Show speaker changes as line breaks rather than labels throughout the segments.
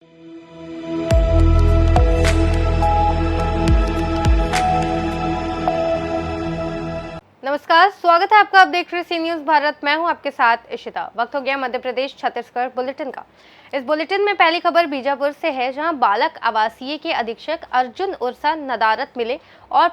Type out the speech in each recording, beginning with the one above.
नमस्कार, स्वागत है आपका। आप देख रहे हैं सी न्यूज़ भारत। मैं हूं आपके साथ इशिता। वक्त हो गया मध्य प्रदेश छत्तीसगढ़ बुलेटिन का। इस बुलेटिन में पहली खबर बीजापुर से है, जहां बालक आवासीय के अधीक्षक अर्जुन उर्सा नदारत मिले और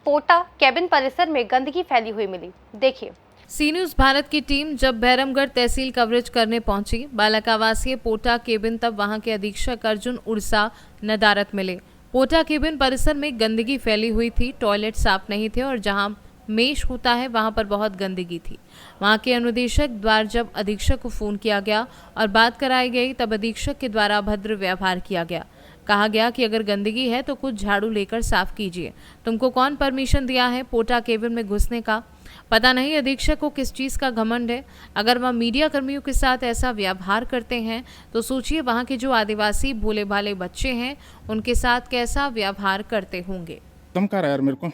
पोटा कैबिन परिसर में गंदगी फैली हुई मिली। देखिए।
सी न्यूज़ भारत की टीम जब भैरमगढ़ तहसील कवरेज करने पहुंची, बालक आवासीय पोटा केबिन, तब वहां के अधीक्षक अर्जुन उर्सा नदारत मिले। पोटा केबिन परिसर में गंदगी फैली हुई थी, टॉयलेट साफ नहीं थे और जहां मेश होता है वहां पर बहुत गंदगी थी। वहां के अनुदेशक द्वारा जब अधीक्षक को फोन किया गया और बात कराई गई, तब अधीक्षक के द्वारा अभद्र व्यवहार किया गया। कहा गया कि अगर गंदगी है तो कुछ झाड़ू लेकर साफ कीजिए। तुमको कौन परमिशन दिया है पोटा केबिन में घुसने का? पता नहीं अधीक्षक को किस चीज का घमंड है। अगर वह मीडिया कर्मियों के साथ ऐसा व्यवहार करते हैं तो सोचिए वहां के जो आदिवासी भोले भाले बच्चे हैं उनके साथ कैसा व्यवहार करते होंगे।
धमका रहा है यार मेरे को,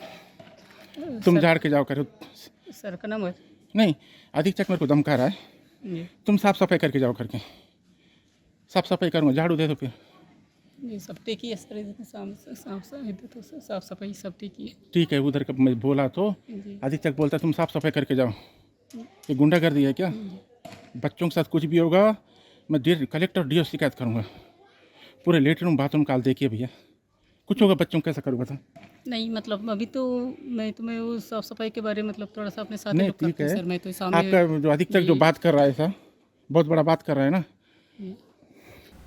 तुम झाड़ के जाओ करो।
सर का नाम है
नहीं, अधीक्षक मेरे को धमका रहा है, तुम साफ सफाई करके जाओ करके। साफ सफाई करूँगा, झाड़ू दे दो फिर।
ये सब टेकी है सर, साफ सफाई सब टेकी है।
ठीक है, उधर का मैं बोला तो अधीक्षक बोलता तुम साफ सफाई करके जाओ। ये गुंडागर्दी है क्या? बच्चों के साथ कुछ भी होगा मैं कलेक्टर डीओ शिकायत करूँगा। पूरे लेटरूम बाथरूम काल देखिए भैया, कुछ होगा बच्चों कैसा करूँगा था?
नहीं मतलब अभी तो मैं तुम्हें वो साफ सफाई के बारे में मतलब थोड़ा सा अपने साथ
नहीं ठीक है।
सर मैं तो सामने
आपका जो अधीक्षक जो बात कर रहा है सर, बहुत बड़ा बात कर रहा है ना।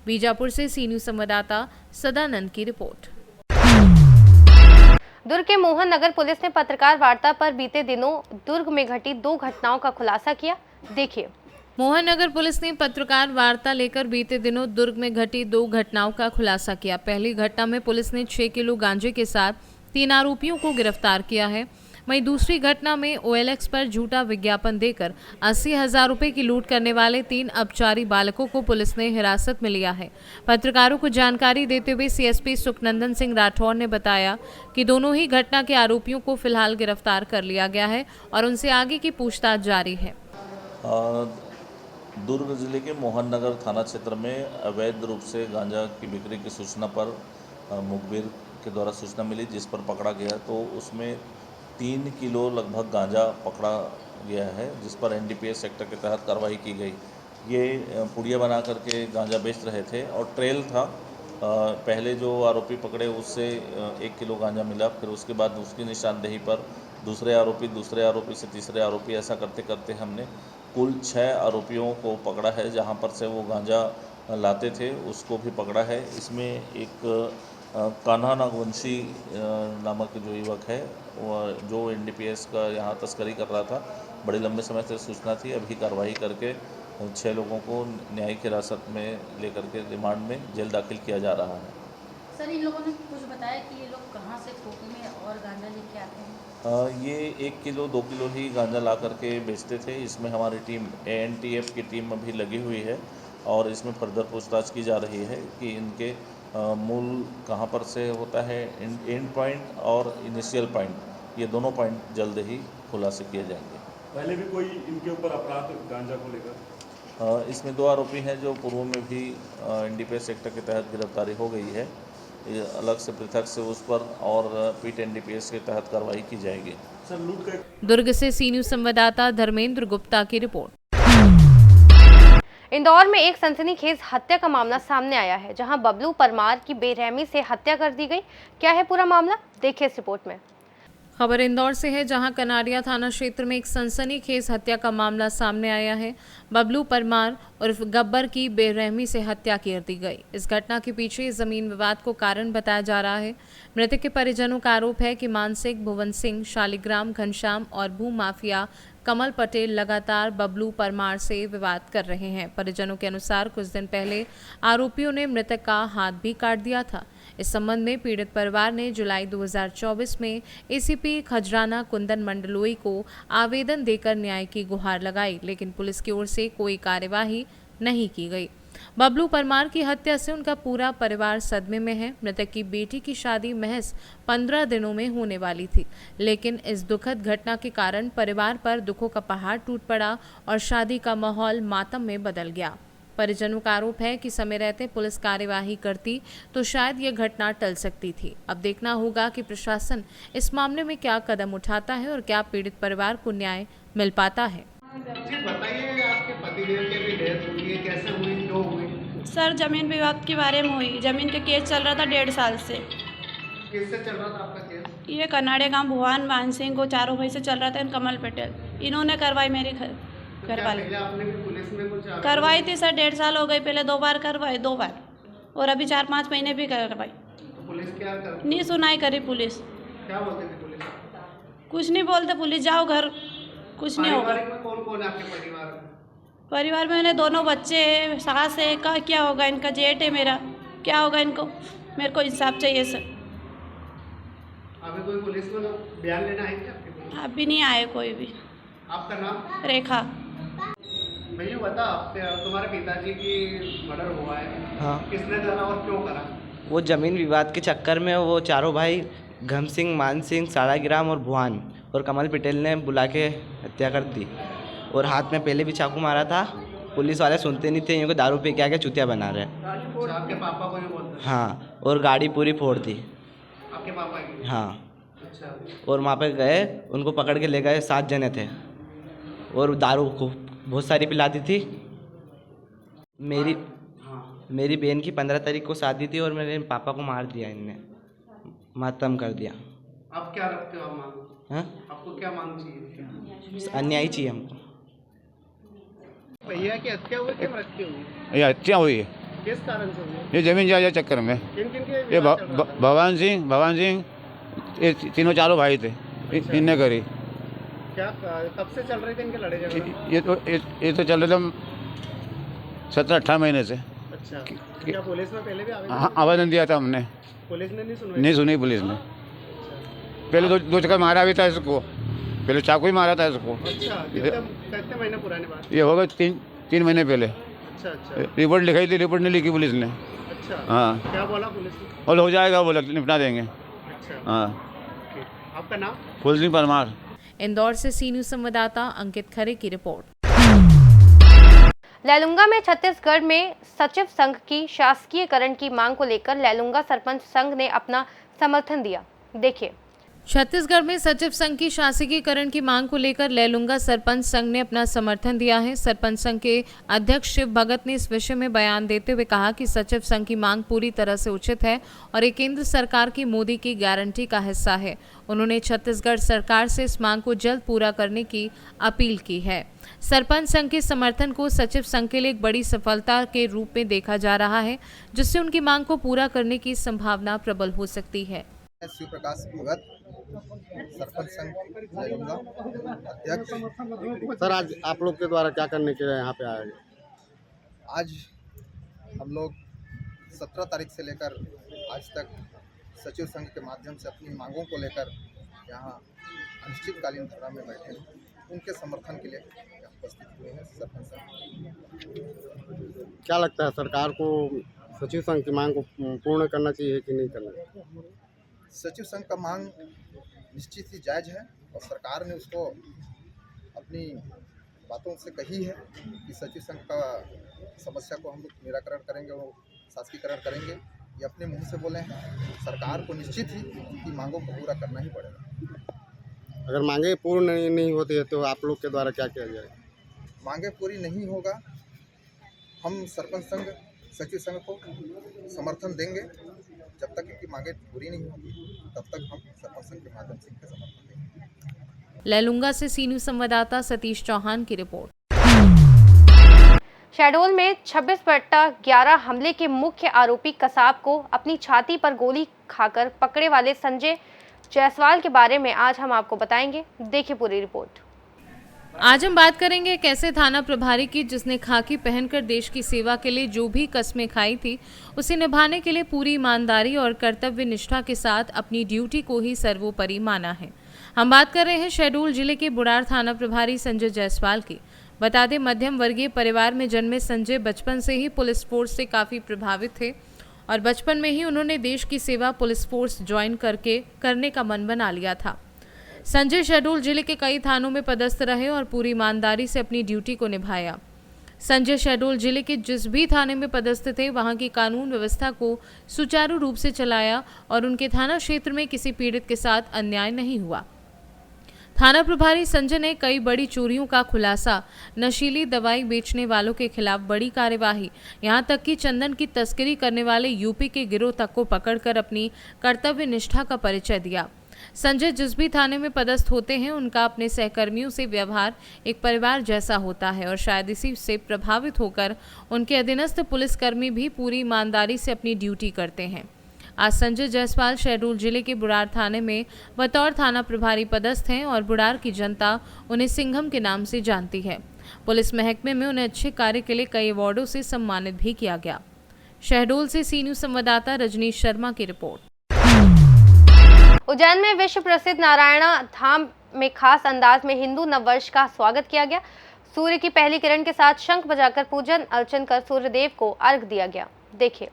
बीजापुर से सी न्यूज़ संवाददाता सदानंद की रिपोर्ट।
दुर्ग के मोहन नगर पुलिस ने पत्रकार वार्ता पर बीते दिनों दुर्ग में घटी 2 घटनाओं का खुलासा किया। देखिए।
मोहन नगर पुलिस ने पत्रकार वार्ता लेकर बीते दिनों दुर्ग में घटी 2 घटनाओं का खुलासा किया। पहली घटना में पुलिस ने 6 किलो गांजे के साथ 3 आरोपियों को गिरफ्तार किया है। वहीं दूसरी घटना में OLX पर झूठा विज्ञापन देकर 80,000 रुपए की लूट करने वाले 3 अपचारी बालकों को पुलिस ने हिरासत में लिया है। पत्रकारों को जानकारी देते हुए CSP सुखनंदन सिंह राठौर ने बताया कि दोनों ही घटना के आरोपियों को फिलहाल गिरफ्तार कर लिया गया है और उनसे आगे की पूछताछ जारी है।
दुर्ग जिले के मोहन नगर थाना क्षेत्र में अवैध रूप से गांजा की बिक्री की सूचना पर मुखबिर के द्वारा सूचना मिली, जिस पर पकड़ा गया। तो उसमें 3 किलो लगभग गांजा पकड़ा गया है, जिस पर NDPS एक्ट के तहत कार्रवाई की गई। ये पुड़िया बना करके गांजा बेच रहे थे और ट्रेल था। पहले जो आरोपी पकड़े उससे 1 किलो गांजा मिला, फिर उसके बाद उसकी निशानदेही पर दूसरे आरोपी से तीसरे आरोपी, ऐसा करते करते हमने कुल 6 आरोपियों को पकड़ा है। जहां पर से वो गांजा लाते थे उसको भी पकड़ा है। इसमें एक कान्हा नागवंशी नामक जो युवक है जो NDPS का यहाँ तस्करी कर रहा था, बड़े लंबे समय से सूचना थी। अभी कार्रवाई करके 6 लोगों को न्यायिक हिरासत में लेकर के रिमांड में जेल दाखिल किया जा रहा है।
सर, इन लोगों ने कुछ बताया कि ये लोग कहाँ से थोक में और गांजा लेके आते हैं?
ये 1 किलो 2 किलो ही गांजा ला करके बेचते थे। इसमें हमारी टीम ANTF की टीम अभी लगी हुई है और इसमें फर्दर पूछताछ की जा रही है कि इनके मूल कहाँ पर से होता है, एंड पॉइंट और इनिशियल पॉइंट, ये दोनों पॉइंट जल्द ही खुलासे किए जाएंगे।
पहले भी कोई इनके ऊपर अपराध गांजा को लेकर?
इसमें 2 आरोपी हैं जो पूर्व में भी NDPS एक्ट के तहत गिरफ्तारी हो गई है। ये अलग से पृथक से उस पर और पीट NDPS के तहत कार्रवाई की जाएगी।
सर लूट का
दुर्ग से सी न्यूज़ संवाददाता धर्मेंद्र गुप्ता की रिपोर्ट।
इंदौर में एक सनसनीखेज हत्या का मामला सामने आया है, जहां बबलू परमार की बेरहमी से हत्या कर दी गई। क्या है पूरा मामला, देखिए इस रिपोर्ट में।
खबर इंदौर से है, जहां कनारिया थाना क्षेत्र में एक सनसनीखेज हत्या का मामला सामने आया है। बबलू परमार उर्फ गब्बर की बेरहमी से हत्या कर दी गई। इस घटना के पीछे जमीन विवाद को कारण बताया जा रहा है। मृतक के परिजनों का आरोप है कि मानसिक, भुवन सिंह, शालिग्राम, घनश्याम और भू माफिया कमल पटेल लगातार बबलू परमार से विवाद कर रहे हैं। परिजनों के अनुसार कुछ दिन पहले आरोपियों ने मृतक का हाथ भी काट दिया था। इस संबंध में पीड़ित परिवार ने जुलाई 2024 में ACP खजराना कुंदन मंडलोई को आवेदन देकर न्याय की गुहार लगाई, लेकिन पुलिस की ओर से कोई कार्यवाही नहीं की गई। बबलू परमार की हत्या से उनका पूरा परिवार सदमे में है। मृतक की बेटी की शादी महज 15 दिनों में होने वाली थी, लेकिन इस दुखद घटना के कारण परिवार पर दुखों का पहाड़ टूट पड़ा और शादी का माहौल मातम में बदल गया। परिजनों का आरोप है कि समय रहते पुलिस कार्यवाही करती तो शायद ये घटना टल सकती थी। अब देखना होगा कि प्रशासन इस मामले में क्या कदम उठाता है और क्या पीड़ित परिवार को न्याय मिल पाता है।
जी बताइए, आपके पतिदेव की भी डेथ हुई है, कैसे हुई, क्यों हुई?
सर जमीन विवाद के बारे में हुई। जमीन का केस चल रहा था 1.5 साल से।
किससे चल रहा था आपका केस?
ये कनाड़े गांव भुवन मान सिंह को चारों भाई से चल रहा था। कमल पटेल इन्होंने करवाई मेरे घर वाले।
पहले आपने भी पुलिस में कुछ
करवाई थी सर, 1.5 साल हो गए। पहले 2 बार करवाई, 2 बार, और अभी 4-5 महीने भी करवाई।
तो पुलिस क्या कर
नहीं सुनाई करी पुलिस।
क्या बोलते थे पुलिस?
कुछ नहीं बोलते पुलिस, जाओ घर, कुछ नहीं होगा।
परिवार में कौन कौन है आपके परिवार में?
परिवार में मैंने 2 बच्चे हैं, सास है। का क्या होगा इनका? जेठ है मेरा, क्या होगा इनको? मेरे को इंसाफ चाहिए सर।
अभी कोई पुलिस में बयान लेना है क्या आपके पुलिस?
अभी नहीं आए कोई भी।
आपका नाम?
रेखा।
भैया बता, तुम्हारे पिताजी की मर्डर हुआ है।
हाँ।
किसने करा और क्यों करा?
वो ज़मीन विवाद के चक्कर में वो चारों भाई घम सिंह, मान सिंह, साड़ाग्राम और भुवन और कमल पटेल ने बुला के हत्या कर दी। और हाथ में पहले भी चाकू मारा था। पुलिस वाले सुनते नहीं थे, इनको दारू पी के आके चुतिया बना रहे।
अच्छा, आपके पापा को भी बोलते?
हाँ, और गाड़ी पूरी फोड़ दी।
आपके पापा की?
हाँ।
अच्छा।
और वहाँ पे गए, उनको पकड़ के ले गए। 7 जने थे और दारू को बहुत सारी पिला दी थी। मेरी बहन की 15 तारीख को शादी थी और मेरे पापा को मार दिया इनने, मातम कर दिया।
आप क्या रखते हो मांग?
हाँ,
आपको क्या मांग चाहिए?
अन्याय चाहिए हमको।
भैया की हत्या हुई कि मृत्यु हुई?
ये हत्या हुई है।
किस कारण से हुई?
ये जमीन जायदाद चक्कर में।
किन किन के
ये
विवाद चल रहा था?
भगवान सिंह ये तीनों चारों भाई थे।
अच्छा।
इनने करी।
क्या कब से चल रहे थे इनके लड़े झगड़े?
ये तो चल रहे थे 17-18 महीने से।
अच्छा, क्या पुलिस में पहले भी
हाँ, आवेदन दिया था हमने।
पुलिस ने नहीं सुनवाई?
नहीं सुनी पुलिस ने। पहले दो चक्कर मारा भी था इसको, पहले चाकू ही मारा था इसको।
अच्छा, कितने महीने पुरानी बात?
ये होगा 3 महीने पहले।
अच्छा अच्छा
रिपोर्ट लिखाई थी, रिपोर्ट नहीं लिखी पुलिस ने।
अच्छा।
हाँ।
क्या बोला पुलिस ने?
और हो जाएगा, बोला निपटा देंगे।
अच्छा।
हाँ।
आपका नाम?
फूल सिंह परमार।
इंदौर से सी न्यूज़ संवाददाता अंकित खरे की रिपोर्ट।
लैलूंगा में छत्तीसगढ़ में सचिव संघ की शासकीयकरण की मांग को लेकर लैलूंगा सरपंच संघ ने अपना समर्थन दिया। देखिए,
छत्तीसगढ़ में सचिव संघ की शासकीयकरण की मांग को लेकर लैलूंगा सरपंच संघ ने अपना समर्थन दिया है। सरपंच संघ के अध्यक्ष शिव भगत ने इस विषय में बयान देते हुए कहा कि सचिव संघ की मांग पूरी तरह से उचित है और ये केंद्र सरकार की मोदी की गारंटी का हिस्सा है। उन्होंने छत्तीसगढ़ सरकार से इस मांग को जल्द पूरा करने की अपील की है। सरपंच संघ के समर्थन को सचिव संघ के लिए एक बड़ी सफलता के रूप में देखा जा रहा है, जिससे उनकी मांग को पूरा करने की संभावना प्रबल हो सकती है।
शिव प्रकाश भगत, सरपंच संघ लैलूंगा, अध्यक्ष।
सर, आज आप लोग के द्वारा क्या करने के लिए यहाँ पे आए?
आज हम लोग 17 तारीख से लेकर आज तक सचिव संघ के माध्यम से अपनी मांगों को लेकर यहाँ अनिश्चितकालीन धरना में बैठे हैं। उनके समर्थन के लिए उपस्थित हुए हैं सरपंच संघ।
क्या लगता है सरकार को सचिव संघ की मांग को पूर्ण करना चाहिए कि नहीं करना चाहिए?
सचिव संघ का मांग निश्चित ही जायज़ है और सरकार ने उसको अपनी बातों से कही है कि सचिव संघ का समस्या को हम लोग निराकरण करेंगे और शासकीकरण करेंगे। ये अपने मुंह से बोले हैं। सरकार को निश्चित ही उनकी मांगों को पूरा करना ही पड़ेगा।
अगर मांगे पूर्ण नहीं होती है तो आप लोग के द्वारा क्या किया जाएगा?
मांगे पूरी नहीं होगा, हम सरपंच संघ सचिव संघ को समर्थन देंगे। जब तक इनकी मांगे पूरी नहीं होगी तब तक हम सरपंच संघ के माध्यम से इनका समर्थन देंगे।
लैलूंगा से सी न्यूज़ संवाददाता सतीश चौहान की रिपोर्ट।
शहडोल में 26/11 हमले के मुख्य आरोपी कसाब को अपनी छाती पर गोली खाकर पकड़े वाले संजय जायसवाल के बारे में आज हम आपको बताएंगे। देखिए पूरी रिपोर्ट।
आज हम बात करेंगे एक ऐसे थाना प्रभारी की जिसने खाकी पहनकर देश की सेवा के लिए जो भी कस्में खाई थी उसे निभाने के लिए पूरी ईमानदारी और कर्तव्य निष्ठा के साथ अपनी ड्यूटी को ही सर्वोपरि माना है। हम बात कर रहे हैं शहडोल जिले के बुढ़ार थाना प्रभारी संजय जायसवाल की। बता दें, मध्यम वर्गीय परिवार में जन्मे संजय बचपन से ही पुलिस फोर्स से काफ़ी प्रभावित थे और बचपन में ही उन्होंने देश की सेवा पुलिस फोर्स ज्वाइन करने का मन बना लिया था। संजय शहडोल जिले के कई थानों में पदस्थ रहे और पूरी ईमानदारी से अपनी ड्यूटी को निभाया। संजय शहडोल जिले के जिस भी थाने में पदस्थ थे वहां की कानून व्यवस्था को सुचारू रूप से चलाया और उनके थाना क्षेत्र में किसी पीड़ित के साथ अन्याय नहीं हुआ। थाना प्रभारी संजय ने कई बड़ी चोरियों का खुलासा, नशीली दवाई बेचने वालों के खिलाफ बड़ी कार्यवाही, यहां तक कि चंदन की तस्करी करने वाले यूपी के गिरोह तक को पकड़कर अपनी कर्तव्य निष्ठा का परिचय दिया। संजय जिस भी थाने में पदस्थ होते हैं उनका अपने सहकर्मियों से व्यवहार एक परिवार जैसा होता है और शायद इसी से प्रभावित होकर उनके अधीनस्थ पुलिसकर्मी भी पूरी ईमानदारी से अपनी ड्यूटी करते हैं। आज संजय जायसवाल शहडोल जिले के बुढ़ार थाने में बतौर थाना प्रभारी पदस्थ हैं और बुढ़ार की जनता उन्हें सिंघम के नाम से जानती है। पुलिस महकमे में उन्हें अच्छे कार्य के लिए कई अवार्डों से सम्मानित भी किया गया। शहडोल से सी न्यूज़ संवाददाता रजनीश शर्मा की रिपोर्ट।
उज्जैन में विश्व प्रसिद्ध नारायणा धाम में खास अंदाज में हिंदू नववर्ष का स्वागत किया गया। सूर्य की पहली किरण के साथ शंख बजाकर पूजन अर्चन कर सूर्यदेव को अर्घ दिया गया। देखिए।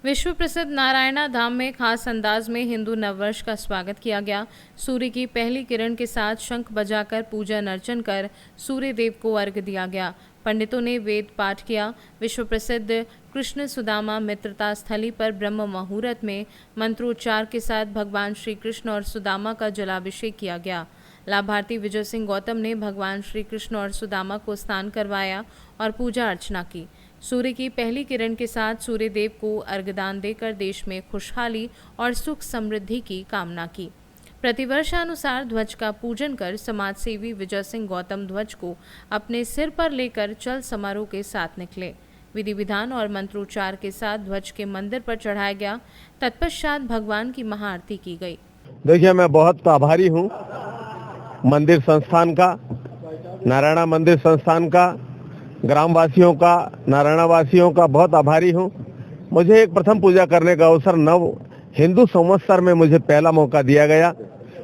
विश्व प्रसिद्ध नारायणा धाम में खास अंदाज में हिंदू नववर्ष का स्वागत किया गया। सूर्य की पहली किरण के साथ शंख बजाकर पूजन अर्चन कर सूर्यदेव को अर्घ दिया गया। पंडितों ने वेद पाठ किया। विश्व प्रसिद्ध कृष्ण सुदामा मित्रता स्थली पर ब्रह्म मुहूर्त में मंत्रोच्चार के साथ भगवान श्री कृष्ण और सुदामा का जलाभिषेक किया गया। लाभार्थी विजय सिंह गौतम ने भगवान श्री कृष्ण और सुदामा को स्नान करवाया और पूजा अर्चना की। सूर्य की पहली किरण के साथ सूर्यदेव को अर्घदान देकर देश में खुशहाली और सुख समृद्धि की कामना की। प्रतिवर्षानुसार ध्वज का पूजन कर समाज सेवी विजय सिंह गौतम ध्वज को अपने सिर पर लेकर चल समारोह के साथ निकले। विधि विधान और मंत्रोच्चार के साथ ध्वज के मंदिर पर चढ़ाया गया। तत्पश्चात भगवान की महाआरती की गई।
देखिए, मैं बहुत आभारी हूँ मंदिर संस्थान का, नारायणा मंदिर संस्थान का, ग्रामवासियों का, नारायणा वासियों का बहुत आभारी हूँ। मुझे एक प्रथम पूजा करने का अवसर नव हिंदू संवत्सर में मुझे पहला मौका दिया गया।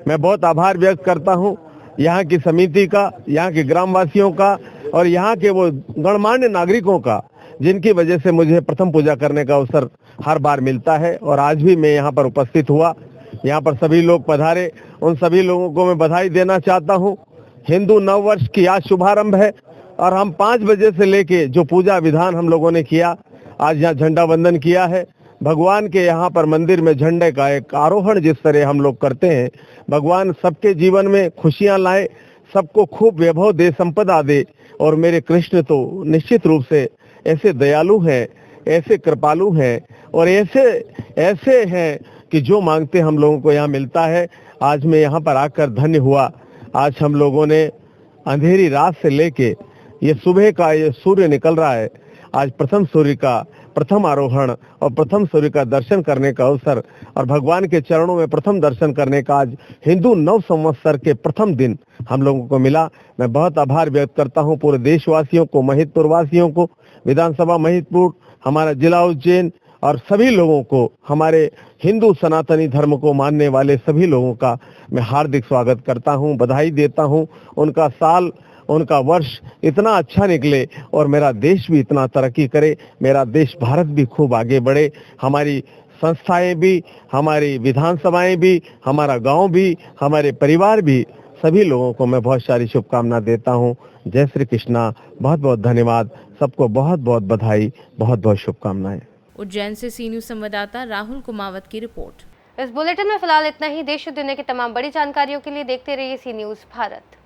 मैं बहुत आभार व्यक्त करता हूँ यहाँ की समिति का, यहाँ के ग्रामवासियों का और यहाँ के वो गणमान्य नागरिकों का, जिनकी वजह से मुझे प्रथम पूजा करने का अवसर हर बार मिलता है। और आज भी मैं यहाँ पर उपस्थित हुआ। यहाँ पर सभी लोग पधारे, उन सभी लोगों को मैं बधाई देना चाहता हूँ। हिंदू नव वर्ष की आज शुभारंभ है और हम 5 बजे से लेके जो पूजा विधान हम लोगों ने किया, आज यहाँ झंडा वंदन किया है। भगवान के यहाँ पर मंदिर में झंडे का एक आरोहण जिस तरह हम लोग करते हैं, भगवान सबके जीवन में खुशियाँ लाए, सबको खूब वैभव दे, संपदा दे। और मेरे कृष्ण तो निश्चित रूप से ऐसे दयालु हैं, ऐसे कृपालु हैं और ऐसे हैं कि जो मांगते हम लोगों को यहाँ मिलता है। आज मैं यहाँ पर आकर धन्य हुआ। आज हम लोगों ने अंधेरी रात से लेके ये सुबह का ये सूर्य निकल रहा है, आज प्रथम सूर्य का प्रथम आरोहण और प्रथम सूर्य का दर्शन करने का अवसर और भगवान के चरणों में प्रथम दर्शन करने का आज हिंदू नव संवत्सर के प्रथम दिन हम लोगों को मिला। मैं बहुत आभार व्यक्त करता हूँ पूरे देशवासियों को, महितपुर वासियों को, विधानसभा महितपुर, हमारा जिला उज्जैन और सभी लोगों को, हमारे हिंदू सनातनी धर्म को मानने वाले सभी लोगों का मैं हार्दिक स्वागत करता हूं, बधाई देता हूं। उनका साल, उनका वर्ष इतना अच्छा निकले और मेरा देश भी इतना तरक्की करे, मेरा देश भारत भी खूब आगे बढ़े, हमारी संस्थाएं भी, हमारी विधानसभाएं भी, हमारा गांव भी, हमारे परिवार भी, सभी लोगों को मैं बहुत सारी शुभकामना देता हूं। जय श्री कृष्णा। बहुत बहुत धन्यवाद। सबको बहुत बहुत बधाई, बहुत बहुत शुभकामनाएं।
उज्जैन से सी न्यूज़ संवाददाता राहुल कुमावत की रिपोर्ट।
इस बुलेटिन में फिलहाल इतना ही। देश और दुनिया की तमाम बड़ी जानकारियों के लिए देखते रहिए सी न्यूज़ भारत।